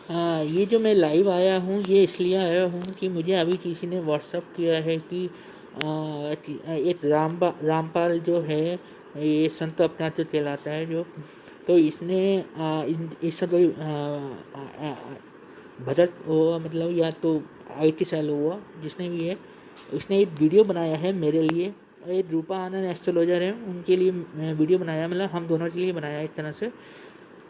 ये जो मैं लाइव आया हूँ ये इसलिए आया हूँ कि मुझे अभी किसी ने व्हाट्सअप किया है कि एक रामपाल जो है, ये संत अपना तो चलाता है जो, तो इसने इसका कोई भरत हुआ मतलब, या तो IT सेल हुआ जिसने भी है, उसने एक वीडियो बनाया है मेरे लिए। एक रूपा आनंद एस्ट्रोलॉजर है, उनके लिए वीडियो बनाया, मतलब हम दोनों के लिए बनाया एक तरह से।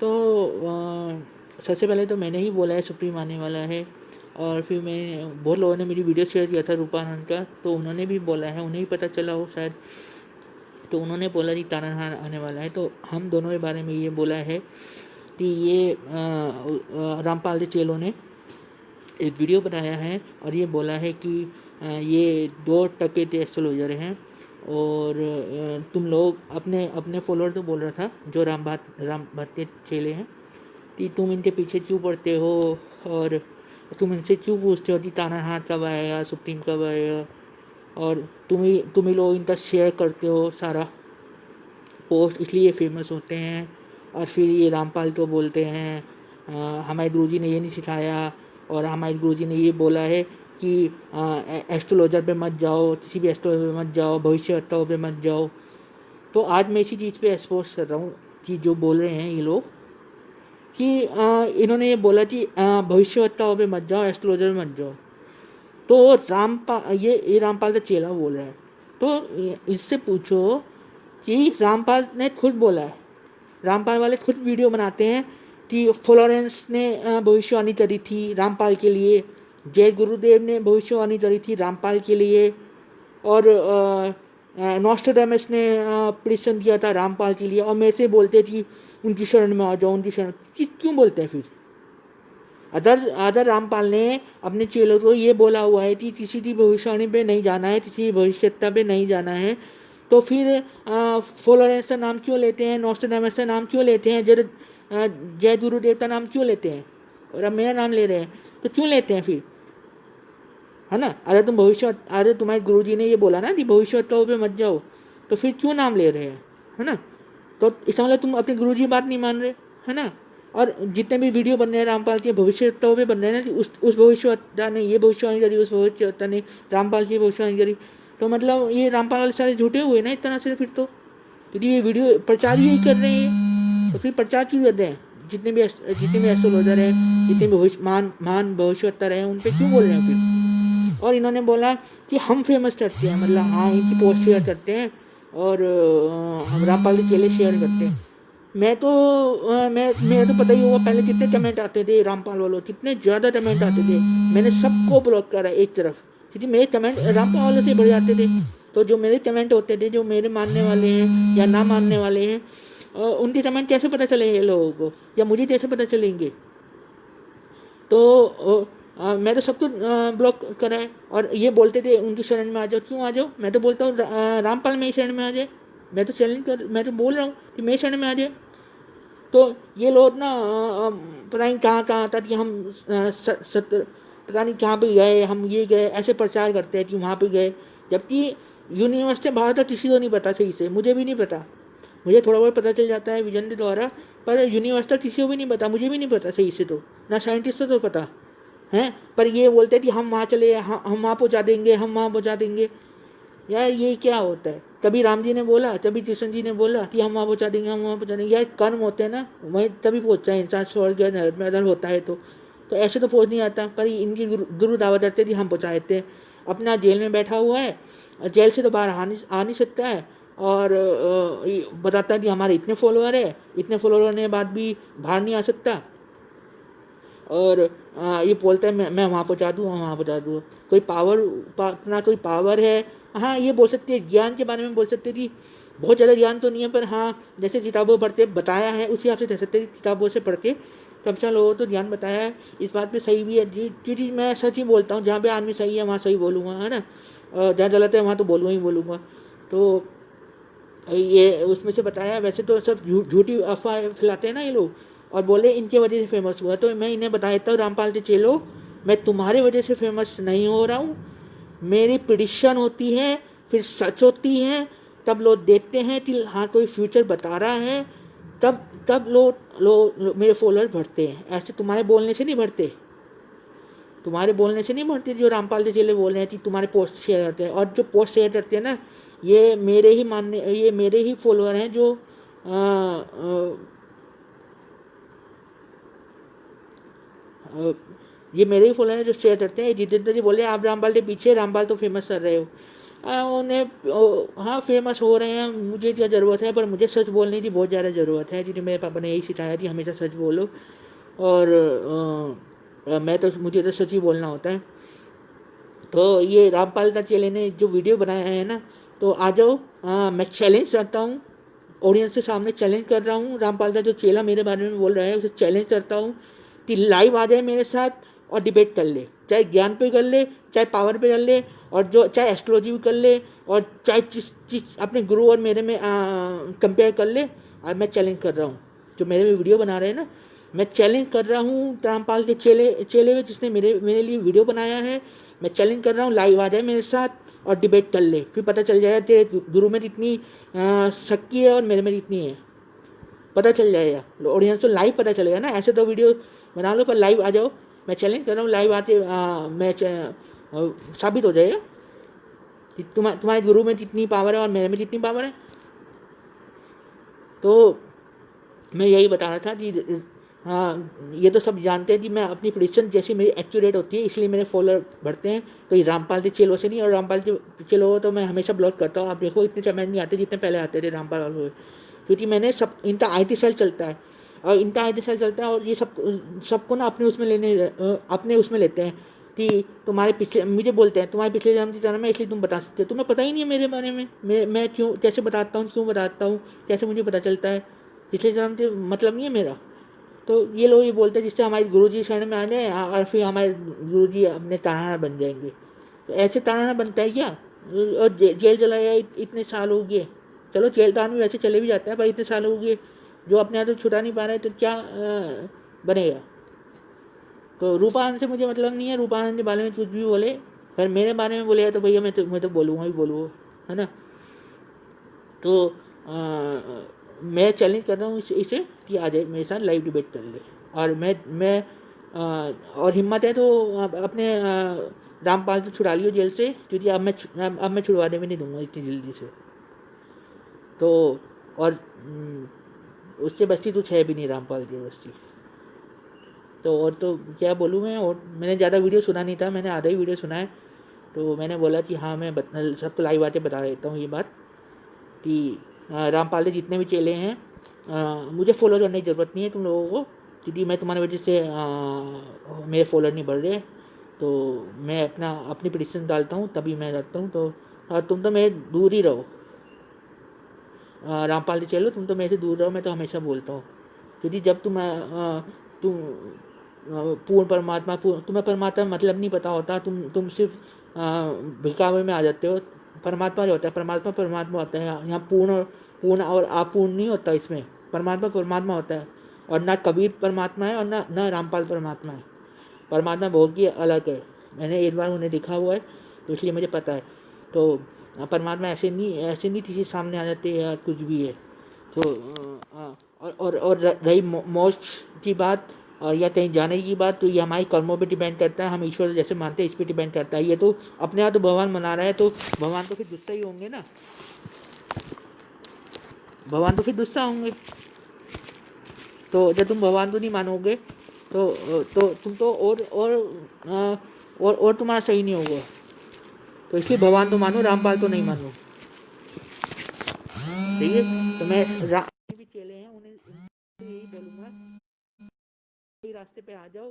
तो सबसे पहले तो मैंने ही बोला है सुप्रीम आने वाला है, और फिर मैं बहुत लोगों ने मेरी वीडियो शेयर किया था रूपानंद का, तो उन्होंने भी बोला है, उन्हें भी पता चला हो शायद, तो उन्होंने बोला कि तानाहार आने वाला है। तो हम दोनों के बारे में ये बोला है कि ये रामपाल के चेलों ने एक वीडियो बनाया है और ये बोला है कि ये 2% एस्ट्रोलॉजर हैं, और तुम लोग अपने अपने फॉलोअर तो बोल रहा था जो राम भट्ट के चेले हैं कि तुम इनके पीछे क्यों पड़ते हो, और तुम इनसे क्यों पूछते हो कि तानाहार कब आएगा, सुप्रीम कब आएगा, और तुम ही लोग इनका शेयर करते हो सारा पोस्ट, इसलिए फेमस होते हैं। और फिर ये रामपाल तो बोलते हैं हमारे गुरुजी ने ये नहीं सिखाया, और हमारे गुरुजी ने ये बोला है कि एस्ट्रोलॉजर पे मत जाओ, किसी भी एस्ट्रोलॉजर पे मत जाओ, भविष्यवक्ताओं पे मत जाओ। तो आज मैं इसी चीज़ पे एक्सपोज कर रहा हूँ कि जो बोल रहे हैं ये लोग कि इन्होंने ये बोला कि भविष्यवक्ताओं पे मत जाओ, एस्ट्रोलॉजर पे मत जाओ। तो ये रामपाल का चेला बोल रहा है। तो इससे पूछो कि रामपाल ने खुद बोला है, रामपाल वाले खुद वीडियो बनाते हैं कि फ्लोरेंस ने भविष्यवाणी करी थी रामपाल के लिए, जय गुरुदेव ने भविष्यवाणी करी थी रामपाल के लिए, और नॉस्ट्रेडामस ने प्रेडिक्शन किया था रामपाल के लिए, और मैं से बोलते कि उनकी शरण में आ जाओ, उनकी शरण। क्यों बोलते हैं फिर? अदर रामपाल ने अपने चेलों को ये बोला हुआ है कि किसी की भविष्यवाणी पे नहीं जाना है, किसी भविष्यता पे नहीं जाना है। तो फिर फ्लोरेंस का नाम क्यों लेते हैं, नॉस्ट्रेडामस का नाम क्यों लेते हैं, जय गुरुदेव का नाम क्यों लेते हैं, और अब मेरा नाम ले रहे हैं, तो क्यों लेते हैं फिर? है ना, अरे तुम्हारे गुरुजी ने ये बोला ना कि भविष्यवक्ताओं पे मत जाओ, तो फिर क्यों नाम ले रहे हैं? है ना, तो इसका मतलब तुम अपने गुरुजी की बात नहीं मान रहे, है ना। और जितने भी वीडियो बन रहे हैं रामपाल के भविष्यवक्ताओं पे बन रहे हैं ना, उस भविष्यवक्ता ने ये भविष्यवाणी करी, उस भविष्यवक्ता ने रामपाल की भविष्यवाणी करी, तो मतलब ये रामपाल वाले सारे झूठे हुए ना एक तरह से फिर तो, क्योंकि ये वीडियो प्रचार ही कर रहे हैं, तो फिर प्रचार क्यों कर रहे हैं? जितने भी एस्ट्रोलॉजर हैं, जितने भी महान भविष्यवक्ता रहे हैं, उन पर क्यों बोल रहे हैं फिर? और इन्होंने बोला कि हम फेमस करते हैं, मतलब हाँ इनकी पोस्ट शेयर करते हैं, और हम रामपाल के चेले शेयर करते हैं। मैं तो मेरा तो पता ही होगा पहले कितने कमेंट आते थे रामपाल वालों, कितने ज़्यादा कमेंट आते थे। मैंने सबको ब्लॉक करा एक तरफ, क्योंकि मेरे कमेंट रामपाल वालों से भर जाते थे। तो जो मेरे कमेंट होते थे, जो मेरे मानने वाले हैं या ना मानने वाले हैं, उनके कमेंट कैसे पता चलेंगे लोगों को, या मुझे कैसे पता चलेंगे? तो मैं तो सबको ब्लॉक करा है, और ये बोलते थे उनकी शरण में आ जाओ। क्यों आ जाओ? मैं तो बोलता हूँ रामपाल मेरी शरण में आ जाए। मैं तो बोल रहा हूँ कि मेरी शरण में आ जाए। तो ये लोग ना पता नहीं कहाँ था कि हम पता नहीं कहाँ पे गए, हम ये गए, ऐसे प्रचार करते हैं कि वहाँ पे गए, जबकि यूनिवर्सिटी बाहर था किसी को नहीं पता सही से, मुझे भी नहीं पता। मुझे थोड़ा बहुत पता चल जाता है विजन के द्वारा, पर यूनिवर्सिटी किसी को भी नहीं पता, मुझे भी नहीं पता सही से, तो ना साइंटिस्ट को तो पता है। पर ये बोलते हैं कि हम वहाँ चले, हम वहाँ पहुँचा देंगे, हम वहाँ पहुँचा देंगे। यार ये क्या होता है? कभी राम जी ने बोला, कभी कृष्ण जी ने बोला कि हम वहाँ पहुँचा देंगे, हम वहाँ पहुँचा देंगे। यार कर्म होते हैं ना, वहीं तभी पहुँचता है इंसान, स्वर्ग या नरक में अगर होता है तो ऐसे तो पहुँच नहीं आता। पर इनकी गुरु दावा करते थे हम पहुँचा देते हैं। अपना जेल में बैठा हुआ है, जेल से तो बाहर आ नहीं सकता है, और बताता है कि हमारे इतने फॉलोअर है, इतने फॉलोअर होने के बाद भी बाहर नहीं आ सकता, और ये बोलता है मैं वहाँ पहुँचा दूँ, वहाँ पहुँचा दूँ। कोई अपना कोई पावर है। हाँ ये बोल सकते हैं, ज्ञान के बारे में बोल सकते कि बहुत ज़्यादा ज्ञान तो नहीं है, पर हाँ जैसे किताबों पढ़ते बताया है उसी हिसाब से कह सकते हैं, किताबों से पढ़ के कम लोगों तो ज्ञान बताया है। इस बात पे सही भी है जी, मैं सच ही बोलता हूँ। जहाँ पे आदमी सही है वहाँ सही बोलूँगा, है ना, और जहाँ गलत है वहाँ तो बोलूँगा। तो ये उसमें से बताया। वैसे तो सब झूठी अफवाह फैलाते हैं ना ये लोग, और बोले इनके वजह से फेमस हुआ। तो मैं इन्हें बता देता हूँ, रामपाल के चेलो, मैं तुम्हारी वजह से फेमस नहीं हो रहा हूँ। मेरी प्रिडिक्शन होती है, फिर सच होती है, तब लोग देखते हैं कि हाँ कोई फ्यूचर बता रहा है, तब तब लो मेरे फॉलोअर बढ़ते हैं। ऐसे तुम्हारे बोलने से नहीं बढ़ते, तुम्हारे बोलने से नहीं बढ़ते। जो रामपाल के चेले बोल रहे हैं कि तुम्हारे पोस्ट शेयर करते हैं, और जो पोस्ट शेयर करते हैं ना, ये मेरे ही फॉलोअर हैं जो ये मेरे ही फॉलोअर हैं जो शेयर करते हैं। जितेंद्र जी बोले आप रामपाल के पीछे, रामपाल तो फेमस कर रहे हो। हाँ फेमस हो रहे हैं, मुझे क्या ज़रूरत है, पर मुझे सच बोलने की बहुत ज़्यादा ज़रूरत है। जिन्हें मेरे पापा ने यही सिखाया कि हमेशा सच बोलो, और मुझे तो सच ही बोलना होता है। तो ये रामपाल का चेले ने जो वीडियो बनाया है ना, तो आ जाओ, मैं चैलेंज करता हूँ, ऑडियंस के सामने चैलेंज कर रहा हूँ। रामपाल का जो चेला मेरे बारे में बोल रहा है उसे चैलेंज करता हूँ कि लाइव आ जाए मेरे साथ और डिबेट कर ले, चाहे ज्ञान पे कर ले, चाहे पावर पे कर ले, और जो चाहे एस्ट्रोलॉजी भी कर ले, और चाहे चीज अपने गुरु और मेरे में कंपेयर कर ले। और मैं चैलेंज कर रहा हूँ, जो मेरे में वीडियो बना रहे हैं ना, मैं चैलेंज कर रहा हूँ रामपाल के चेले में, जिसने मेरे लिए वीडियो बनाया है। मैं चैलेंज कर रहा हूँ लाइव आ जाए मेरे साथ और डिबेट कर ले, फिर पता चल जाएगा तेरे गुरु में कितनी शक्ति है और मेरे में कितनी है, पता चल जाएगा। ऑडियंस को लाइव पता चलेगा ना। ऐसे तो वीडियो बना लो, पर लाइव आ जाओ। मैं चैलेंज कर रहा हूँ, लाइव आते साबित हो जाएगा कि तुम्हारे गुरु में कितनी पावर है और मेरे में कितनी पावर है। तो मैं यही बता रहा था कि हाँ, ये तो सब जानते हैं कि मैं अपनी प्रेडिक्शन जैसी मेरी एक्यूरेट होती है, इसलिए मेरे फॉलोअर बढ़ते हैं। तो ये रामपाल के चेलों से नहीं, और रामपाल के चेलों तो मैं हमेशा ब्लॉक करता हूँ। आप देखो इतने कमेंट नहीं आते जितने पहले आते थे रामपाल वालों, क्योंकि मैंने सब इनका IT सेल चलता है, और इनका IT सेल चलता है, और ये सबको ना अपने उसमें लेते हैं कि तुम्हारे पिछले, मुझे बोलते हैं तुम्हारे पिछले जन्म की जन्म है, इसलिए तुम बता सकते हो। तुम्हें पता ही नहीं है मेरे बारे में, मैं क्यों कैसे बताता हूँ, क्यों बताता हूँ, कैसे मुझे पता चलता है। पिछले जन्म से मतलब नहीं है मेरा। तो ये लोग ये बोलते हैं जिससे हमारे गुरुजी शरण में आ जाए, और फिर हमारे गुरुजी अपने ताराना बन जाएंगे। तो ऐसे ताराना बनता है क्या? और जेल चला गया इतने साल हो गए। चलो जेल तान में वैसे चले भी जाते हैं, पर इतने साल हो गए जो अपने आप तो छुटा नहीं पा रहे, तो क्या बनेगा। तो रूपानंद से मुझे मतलब नहीं है, रूपानंद के बारे में कुछ भी बोले, पर मेरे बारे में बोलेगा तो भैया मैं तो बोलूँगा ही बोलूँगा, है ना। तो मैं चैलेंज कर रहा हूँ इसे कि आ जाए मेरे साथ लाइव डिबेट कर ले। और मैं और हिम्मत है तो अपने रामपाल को छुड़ा लियो जेल से, क्योंकि अब मैं छुड़वाने में नहीं दूंगा इतनी जल्दी से। तो और उससे बस्ती तो है भी नहीं रामपाल की बस्ती। तो और तो क्या बोलूँ मैं, और मैंने ज़्यादा वीडियो सुना नहीं था, मैंने आधा ही वीडियो सुना है। तो मैंने बोला कि हाँ मैं सबको लाइव आते बता देता हूँ ये बात कि रामपाल के जितने भी चेले हैं, मुझे फॉलो करने की ज़रूरत नहीं है तुम लोगों को, क्योंकि मैं तुम्हारी वजह से मेरे फॉलोअर नहीं बढ़ रहे। तो मैं अपनी प्रेडिक्शन डालता हूँ तभी मैं करता हूँ। तो तुम तो मेरे दूर ही रहो, रामपाल के चेलो तुम तो मेरे से दूर रहो। मैं तो हमेशा बोलता हूँ, क्योंकि जब तुम पूर्ण परमात्मा, तुम्हें परमात्मा मतलब नहीं पता होता, तुम सिर्फ भिकावे में आ जाते हो। परमात्मा जो होता है, परमात्मा होता है। यहाँ पूर्ण और अपूर्ण नहीं होता, इसमें परमात्मा होता है। और ना कबीर परमात्मा है और ना रामपाल परमात्मा है। परमात्मा बहुत ही अलग है, मैंने एक बार उन्हें देखा हुआ है, तो इसलिए मुझे पता है। तो परमात्मा ऐसे नहीं किसी सामने आ जाते या कुछ भी है। तो और रही मोक्ष की बात और या कहीं जाने की बात, तो ये हमारे कर्मों पे डिपेंड करता है। हम ईश्वर जैसे मानते हैं इस पर डिपेंड करता है। ये तो अपने आप तो भगवान मना रहा है, तो भगवान तो फिर गुस्सा ही होंगे ना, भगवान तो फिर गुस्सा होंगे। तो जब तुम भगवान को नहीं मानोगे तो तुम तो और तुम्हारा सही नहीं होगा। तो इसलिए भगवान तो मानो, रामपाल तो नहीं मानो, ठीक है। तो मैं भी चेले हैं उन्हें यही बोलूँगा, रास्ते पे आ जाओ।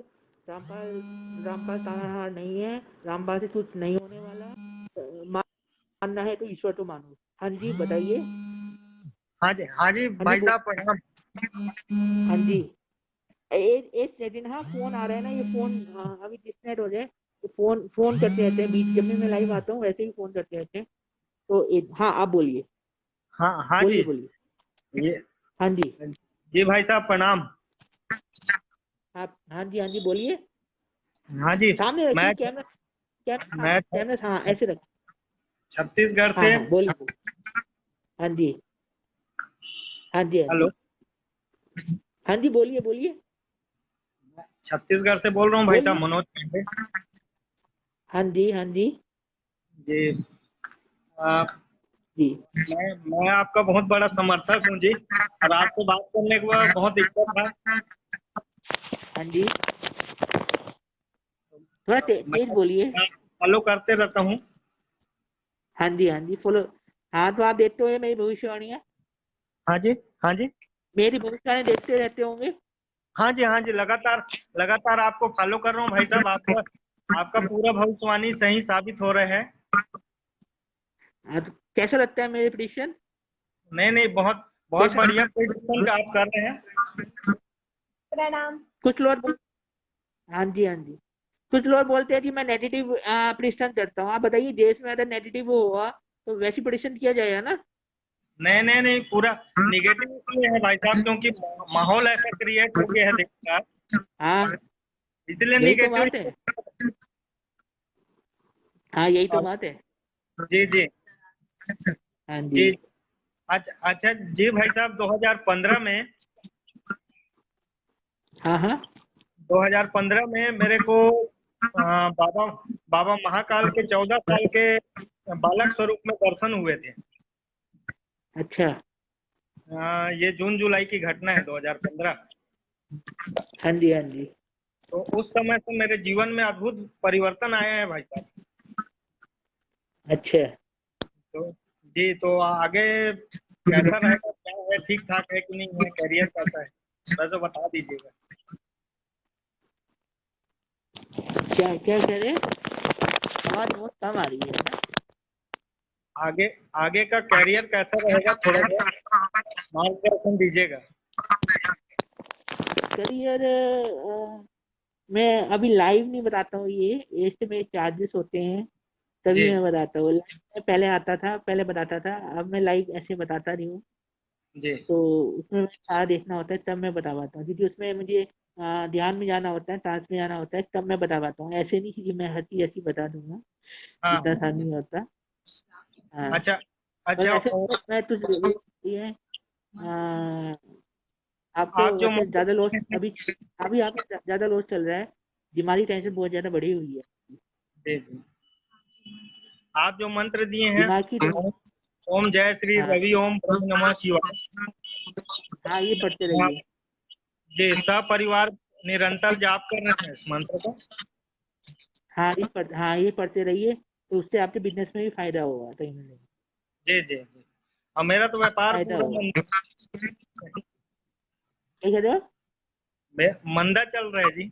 रामपाल तानाहार नहीं है, रामपाल से कुछ नहीं होने वाला। मानना है तो ईश्वर तो मानो। हाँ जी बताइए। हाँ जी हाँ जी भाई साहब प्रणाम। हाँ जी। एक सेकंड, हाँ फोन आ रहा है ना, ये फोन अभी डिस्कनेक्ट हो जाए तो फोन करते रहते हैं बीच, जब भी मैं लाइव आता हूँ वैसे ही फोन करते रहते हैं। तो हाँ आप बोलिए, हाँ जी। बोलिए। ये हाँ जी। जी भाई साहब प्रणाम। आप हाँ जी बोलिए। हाँ जी। सामने रखिए मैं कैमरा, मैं कैमरा हाँ ऐसे रख। छत्तीसगढ़ हाँ से। हाँ बोलिए। हाँ जी हाँ जी। हाँ हेलो। जी हाँ जी, बोलिए बोलिए। छत्तीसगढ़ से बोल रहा हूँ भाई साहब, बोलिए। मनोज पांडे। हाँ जी, हाँ जी। जी। आ, जी। मैं आपका बहुत बड़ा समर्थक हूँ जी, और आपसे बात करने के बाद बहुत इच्छा था। हाँ जी, थोड़ा मैं तेज बोलिए। फॉलो करते रहता हूँ। हाँ जी, हाँ जी, फॉलो। हाँ, तो आप देखते हुए मेरी भविष्यवाणियाँ, हाँ जी, हाँ जी, मेरी भविष्यवाणी देखते रहते होंगे। हाँ जी, हाँ जी, लगातार लगातार आपको फॉलो कर रहा हूँ भाई साहब। आपका आपका पूरा भविष्यवाणी सही साबित हो रहा है। हाँ, तो कैसा लगता है मेरे प्रिडिक्शन? नहीं नहीं, बहुत बहुत कैसा? बढ़िया प्रेडिक्शन आप कर रहे हैं। प्रणाम। कुछ लोग हाँ जी, हाँ जी, कुछ लोग बोलते हैं कि मैं नेगेटिव प्रिडिक्शन करता हूँ। आप बताइए, देश में अगर नेगेटिव हुआ तो वैसी प्रिडिक्शन किया जाएगा ना? नहीं नहीं नहीं, पूरा निगेटिव इसलिए है भाई साहब क्योंकि माहौल ऐसा क्रिएट हो गया है देश का, हाँ, इसलिए यही तो निगेटिव। बात है। हाँ, यही तो और बात है। जी जी हाँ जी। जी। अच्छा अच्छा जी भाई साहब, 2015 में हाँ हाँ। 2015 में मेरे को बाबा बाबा महाकाल के 14 साल के बालक स्वरूप में दर्शन हुए थे। अच्छा। ये जून जुलाई की घटना है, 2015। हाँ जी, हाँ जी। तो उस समय से मेरे जीवन में अद्भुत परिवर्तन आया है भाई साहब। अच्छा। तो जी, तो आगे कैसा रहेगा, क्या है, ठीक ठाक है कि नहीं है, करियर कैसा है, थोड़ा सा बता दीजिएगा। क्या क्या कह रहे हैं? आवाज बहुत कम आ रही है। आगे आगे का करियर कैसा रहेगा, थोड़ा बहुत मार्गदर्शन दीजिएगा। करियर मैं अभी लाइव नहीं बताता हूँ, ये ऐसे में चार्जेस होते हैं, जी तभी मैं बताता हूँ। लाइव में पहले आता था, पहले बताता था, अब मैं लाइव ऐसे बताता नहीं हूँ। जी तो उसमें मुझे सारा देखना होता है, तब मैं बता पाता हूँ, क्योंकि उसमें मुझे ध्यान में जाना होता है, ट्रांस में जाना होता है, तब मैं बता पाता हूँ। ऐसे नहीं कि मैं हर चीज ऐसी बता दूंगा, हाँ इतना सा जी। नहीं होता। हाँ। अच्छा पर अच्छा। वैसे और मैं तुझ ये है, आपको आप जो वैसे मंत्र ज्यादा लॉस दिए हैं, अभी अभी आपको ज्यादा लॉस चल रहा है। दिमागी टेंशन बहुत ज्यादा बढ़ी हुई है। जी जी, आप जो मंत्र दिए हैं, दिमाग की ओम ओम जय श्री हाँ रवि ओम ब्रह्म नमः शिवाय। हाँ, ये पढ़ते हाँ, रहिए। जी, सपरिवार निरंतर जाप कर रहे हैं इस मंत्र को। हाँ, ये पढ़ते रहिए, तो उससे आपके बिजनेस में भी फायदा होगा, कहीं ना कहीं जी जी जी। और मेरा तो व्यापार फायदा पूरा होगा। क्या कह रहे हो? मंदा चल रहा है जी।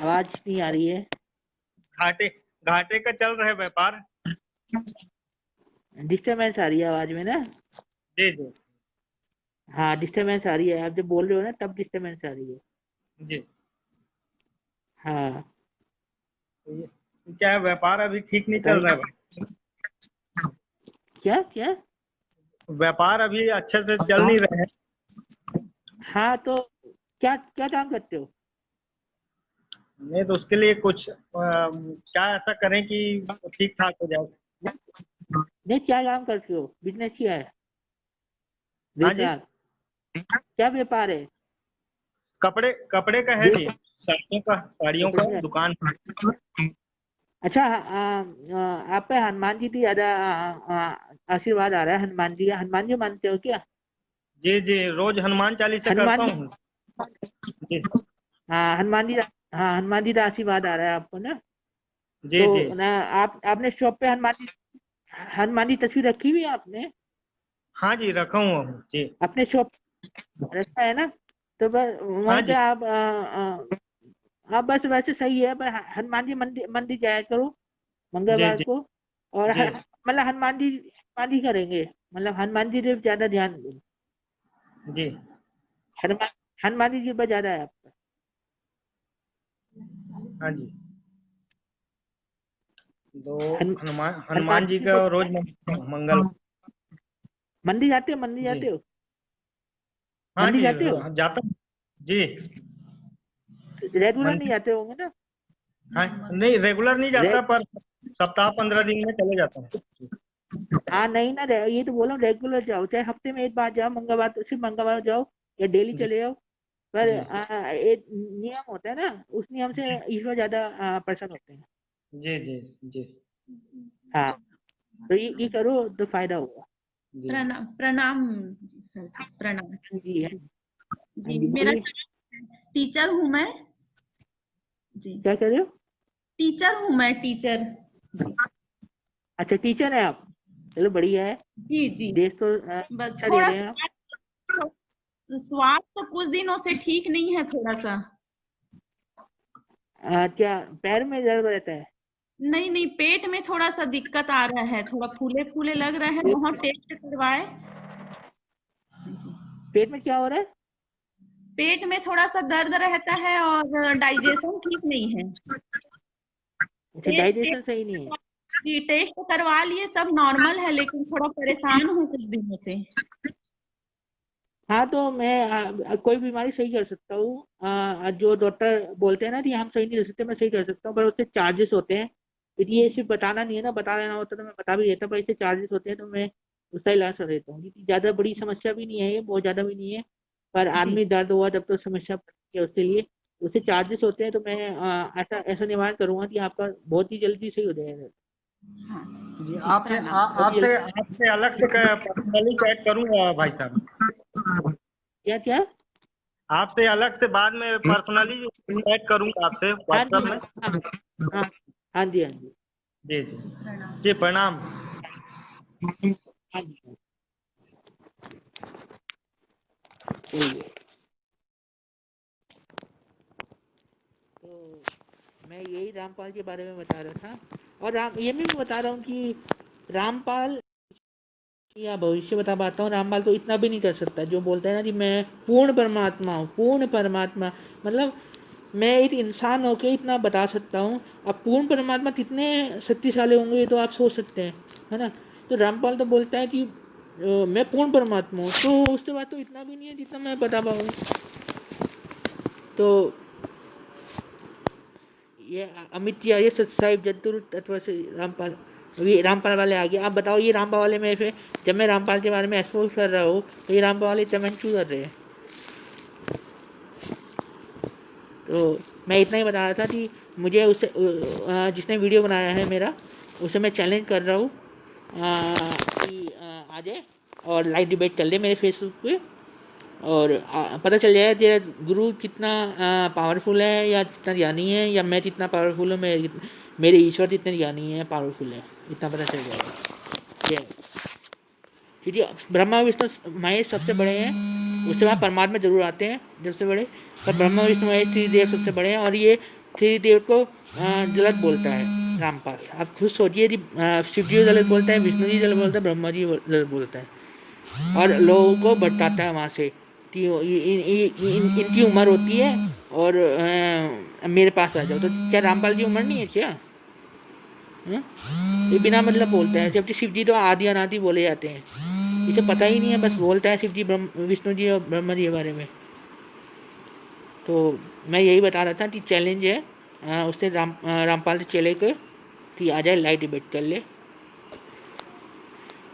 आवाज नहीं आ रही है। घाटे घाटे का चल रहा है व्यापार। डिस्टरबेंस आ रही है आवाज में ना? जी जी हाँ, डिस्टरबेंस आ रही है, आप जब बोल रहे हो ना तब डिस्टरबेंस आ रही है। जी। हाँ। तो ये क्या है, व्यापार अभी ठीक नहीं चल रहा है बताइए। भाई। क्या क्या? व्यापार अभी अच्छे से चल नहीं रहे हैं। हाँ, तो क्या क्या काम करते हो? नहीं तो उसके लिए कुछ क्या ऐसा करें कि ठीक ठाक हो जाए। नहीं, क्या काम करते हो? बिजनेस क्या है? हाँ जी, व्यापार? क्या व्यापार है? कपड़े कपड़े का है जी, साड़ियों का व्यापार। दुकान। अच्छा, आप पे हनुमान जी की ज्यादा आशीर्वाद आ रहा है। हनुमान जी मानते हो क्या? जी जी, रोज हनुमान चालीसा हनुमान करता जी। हूँ। जी हाँ, हनुमान जी का आशीर्वाद आ रहा है आपको ना? जी जी तो ना, आपने शॉप पे हनुमान जी तस्वीर रखी हुई है आपने हाँ जी, रखा हुआ हूँ जी। अपने शॉप रखा है ना? तो बस हाँ वहीं पे जी आप बस वैसे सही है, पर हनुमान जी मंदिर मंदिर जाया करो जी मंगलवार जी को। और जी मतलब हनुमान जी करेंगे, मतलब हनुमान जी पे ज्यादा ध्यान दो। जी। हनुमान हनुमान जी पर ज्यादा है आपका। हाँ जी, तो हनु- हनुमान हनुमान हनुमान जी जी का को रोज मंगल। मंदिर जाते हो? मंदिर जी जाते हो? हाँ मंदिर जी, जाते हो? जाता हूँ जी। रेगुलर नहीं मंदिर, जाते होंगे ना? हाँ नहीं रेगुलर नहीं रे, जाता, पर सप्ताह 15 दिन में चले जाता हूँ जी। हाँ नहीं ना, ये तो बोलो रेगुलर जाओ, चाहे हफ्ते में एक बार जाओ, मंगलवार तो सिर्फ मंगलवार जाओ या डेली जी चले जाओ। पर जी एक नियम होता है ना, उस नियम से जी ईश्वर ज्यादा प्रसन्न होते हैं। जी जी जी हाँ, तो ये करो तो फायदा होगा। जी प्रणाम प्रणाम जी सर जी, प्रणाम। हाँ जी, हाँ जी हाँ जी, जी, मेरा बोलिए। टीचर हूँ मैं। जी, क्या कर रहे हो? टीचर हूँ मैं, टीचर। जी अच्छा, टीचर है आप? चलो बढ़िया है। जी जी। देश तो बस शिक्षा दे थोड़ा रहे हैं आप। स्वास्थ्य तो कुछ दिनों से ठीक नहीं है थोड़ा सा। क्या पैर में दर्द रहता है? नहीं नहीं, पेट में थोड़ा सा दिक्कत आ रहा है, थोड़ा फूले फूले लग रहे हैं, पेट बहुत टेस्ट करवाए। जी, पेट में क्या हो रहा है? पेट में थोड़ा सा दर्द रहता है और डाइजेशन ठीक नहीं है। अच्छा, टेस्ट डाइजेशन सही नहीं है। टेस्ट जी, टेस्ट करवा लिए, सब नॉर्मल है, लेकिन थोड़ा परेशान हूँ कुछ दिनों से। हाँ, तो मैं कोई बीमारी सही कर सकता हूँ। जो डॉक्टर बोलते हैं ना कि हम सही नहीं कर सकते, मैं सही कर सकता हूँ, पर उससे चार्जेस होते हैं। फिर ये सिर्फ बताना नहीं है ना, बता देना होता तो मैं बता भी देता, पर इससे चार्जेस होते हैं, तो मैं उसका इलाज कर देता हूँ, क्योंकि ज़्यादा बड़ी समस्या भी नहीं है ये, बहुत ज़्यादा भी नहीं है। पर जी आदमी दर्द हुआ तब तो समस्या बनती है उसके लिए। उससे चार्जेस होते हैं, तो मैं ऐसा ऐसा निवारण करूंगा कि आपका बहुत ही जल्दी सही हो जाएगा। हाँ जी जी, प्रणाम बहुत ही आपसे जल्दी। आपसे अलग से पर्सनली चैट करूंगा भाई साहब। क्या क्या? आपसे अलग से बाद में पर्सनली चैट करूंगा आपसे हाँ जी, व्हाट्सएप में। हाँ हाँ, हाँ जी, हाँ जी, जी जी जी, प्रणाम। जी प्रणाम। हाँ जी, बोलिए। तो मैं यही रामपाल के बारे में बता रहा था, और ये भी बता रहा हूँ कि रामपाल या भविष्य बता पाता हूँ। रामपाल तो इतना भी नहीं कर सकता जो बोलता है ना कि मैं पूर्ण परमात्मा हूँ, पूर्ण परमात्मा। मतलब मैं एक इंसान होके इतना बता सकता हूँ। अब पूर्ण परमात्मा कितने शक्तिशाली होंगे ये तो आप सोच सकते हैं, है ना? तो रामपाल तो बोलता है कि मैं पूर्ण परमात्मा हूँ, तो उसके बाद तो इतना भी नहीं है जितना मैं बता पाऊँ। तो ये अमित जी आर्य सत साहिब जद्दू तत्व से रामपाल, ये रामपाल वाले आ गए। आप बताओ, ये रामपाल वाले में फिर जब मैं रामपाल के बारे में एक्सपोज कर रहा हूँ तो ये रामपाल वाले कमेंट क्यों कर रहे हैं? तो मैं इतना ही बता रहा था कि मुझे उससे जिसने वीडियो बनाया है मेरा, उसे मैं चैलेंज कर रहा हूँ कि आ जाए और लाइव डिबेट कर ले मेरे फेसबुक पे, और पता चल जाएगा तेरा गुरु कितना पावरफुल है या कितना ज्ञानी है, या मैं कितना पावरफुल हूँ, मेरे ईश्वर कितने ज्ञानी है, पावरफुल है, इतना पता चल जाएगा। ये क्योंकि ब्रह्मा विष्णु महेश सबसे बड़े हैं, उसके बाद परमात्मा जरूर आते हैं सबसे बड़े, पर ब्रह्मा विष्णु महेश त्रिदेव सबसे बड़े हैं, और ये त्रिदेव को गलत बोलता है रामपाल। आप खुद सोचिए कि शिव जी गलत बोलता है, विष्णु जी गलत बोलता है, ब्रह्मा जी गलत बोलता है, और लोगों को भटकाता है वहाँ से कि इनकी उम्र होती है और मेरे पास आ जाओ। तो क्या रामपाल जी उम्र नहीं है क्या? हाँ? ये बिना मतलब बोलता है, जबकि शिव जी तो आदि अनादि बोले जाते हैं। इसे पता ही नहीं है, बस बोलता है शिव जी विष्णु जी और ब्रह्मा जी के बारे में। तो मैं यही बता रहा था कि चैलेंज है उससे रामपाल से चले के कि आ जाए, लाइव डिबेट कर ले।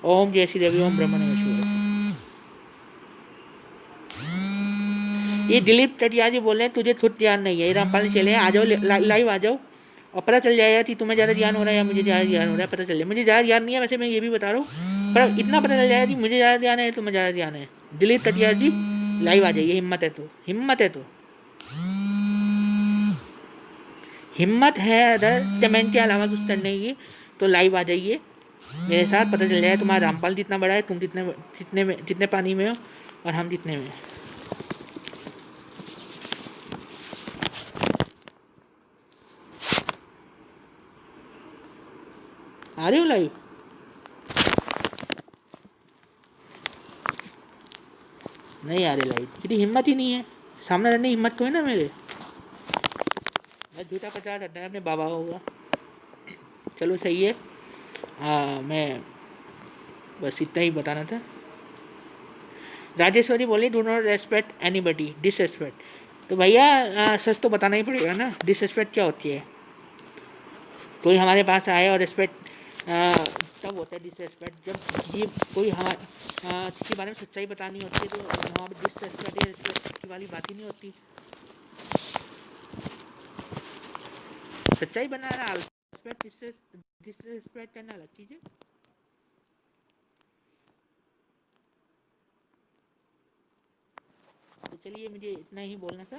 ओम जय श्री रवि, ओम ब्रह्म नमः शिवाय। ये दिलीप टटिया जी बोल रहे हैं तुझे खुद ध्यान नहीं है, ये रामपाल से चले आ जाओ, लाइव आ जाओ, और पता चल जाएगा कि तुम्हें ज़्यादा ज्ञान हो रहा है या मुझे ज़्यादा ज्ञान हो रहा है। पता चल जाए, मुझे ज़्यादा ज्ञान नहीं है वैसे, मैं ये भी बता रहा हूँ, पर इतना पता चल जाएगा कि मुझे ज़्यादा ज्ञान है, तुम्हें ज़्यादा ज्ञान है। दिलीप टटिया जी लाइव आ जाइए, हिम्मत है तो, हिम्मत है तो, हिम्मत है अगर कमेंट के अलावा कुछ करने की, तो लाइव आ जाइए मेरे साथ, पता चल जाएगा तुम्हारा रामपाल जितना बड़ा है, तुम जितने पानी में हो और हम जितने में। आ रहे हो लाइव? नहीं आ रहे लाइव, क्योंकि हिम्मत ही नहीं है, सामने रहने की हिम्मत को है ना मेरे। मैं झूठा प्रचार करता है अपने बाबा होगा। चलो सही है, मैं बस इतना ही बताना था। राजेश्वरी बोली do not respect anybody, disrespect. तो भैया सच तो बताना ही पड़ेगा ना, डिसरेस्पेक्ट क्या होती है? कोई हमारे पास आए और रेस्पेक्ट तब होता है डिसरेस्पेक्ट, जब ये कोई किसी बारे में सच्चाई बतानी होती है तो वहाँ पर डिसरेस्पेक्ट या रिस्पेक्ट की वाली बात ही नहीं होती। सच्चाई बनाना डिसरेस्पेक्ट करना अलग चीज़ है। तो चलिए मुझे इतना ही बोलना था।